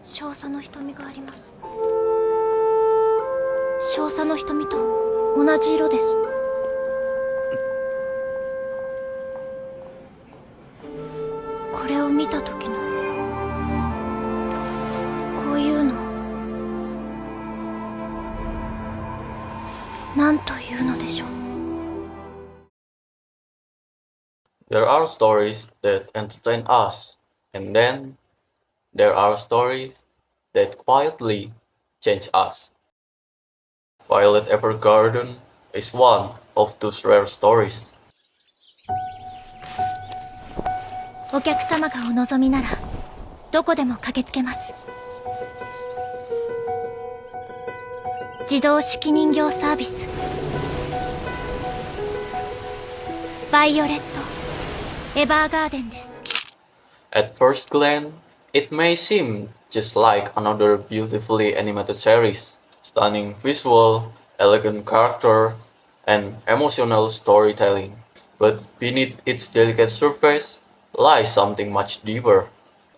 少佐の瞳があります。少佐の瞳と同じ色です。これを見た時のこういうの何というのでしょう。 There are stories that entertain us, and then there are stories that quietly change us. Violet Evergarden is one of those rare stories. お客様がお望みならどこでも駆けつけます。自動式人形サービスバイオレットエバーガーデンです。 At first glance, it may seem just like another beautifully animated series, stunning visual, elegant character, and emotional storytelling. But beneath its delicate surface lies something much deeper,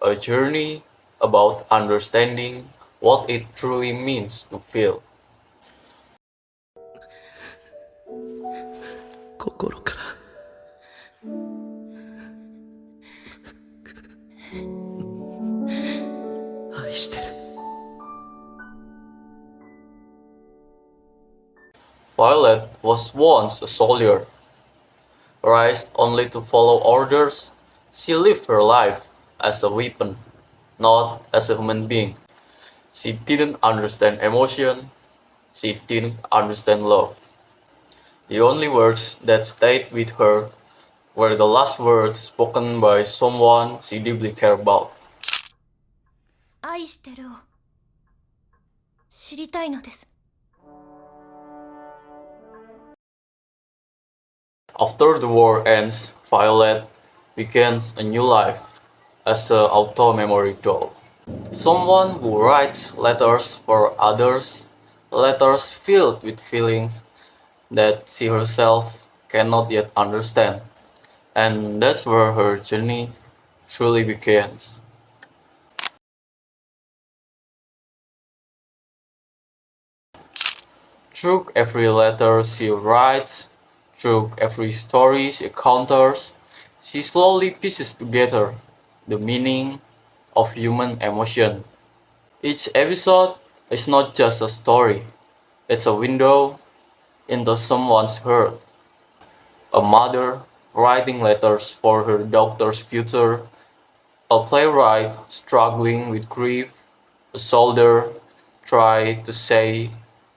a journey about understanding what it truly means to feel. 心から愛してる。 Violet was once a soldier. Raised only to follow orders, she lived her life as a weapon, not as a human being. She didn't understand emotion, she didn't understand love. The only words that stayed with her were the last words spoken by someone she deeply cared about. 愛してるを知りたいのです。 After the war ends, Violet begins a new life as an auto-memory doll. Someone who writes letters for others, letters filled with feelings that she herself cannot yet understand. And that's where her journey truly begins. Through every letter she writes, through every story she encounters, she slowly pieces together the meaning of human emotion. Each episode is not just a story, it's a window into someone's heart. A mother writing letters for her daughter's future, a playwright struggling with grief, a soldier trying to say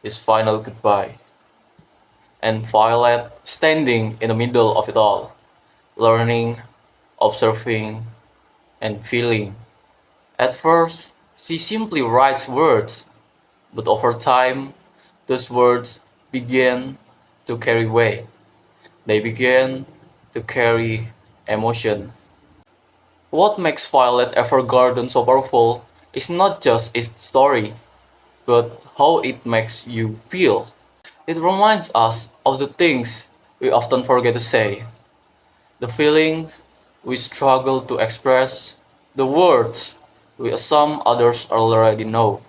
his final goodbye, and Violet standing in the middle of it all, learning, observing, and feeling. At first, she simply writes words, but over time, those words begin to carry weight. They begin to carry emotion. What makes Violet Evergarden so powerful is not just its story, but how it makes you feel. It reminds us of the things we often forget to say, the feelings we struggle to express, the words we assume others already know.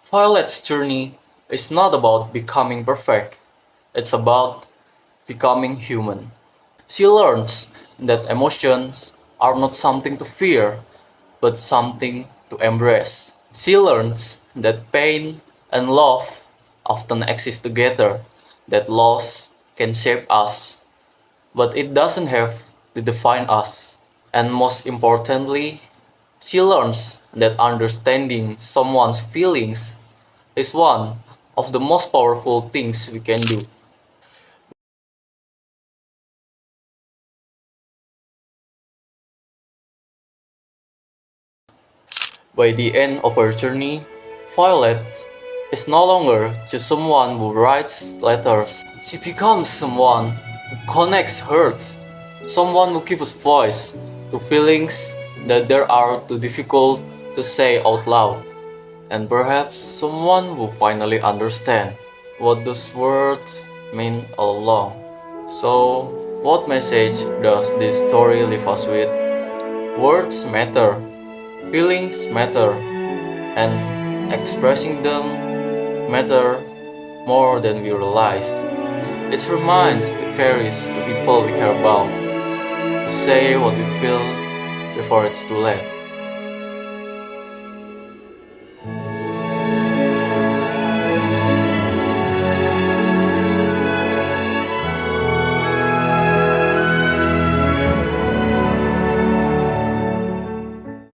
Violet's journey is not about becoming perfect, it's about becoming human. She learns that emotions are not something to fear, but something to embrace. She learns that pain and love often exist together, that loss can shape us, but it doesn't have to define us. And most importantly, she learns that understanding someone's feelings is one of the most powerful things we can do. By the end of her journey, Violet is no longer just someone who writes letters. She becomes someone who connects hearts, someone who gives voice to feelings that there are too difficult to say out loud, and perhaps someone who finally understands what those words mean all along. So, what message does this story leave us with? Words matter, feelings matter, and expressing them matter more than we realize. It reminds to cherish the people we care about, to say what we feel before it's too late.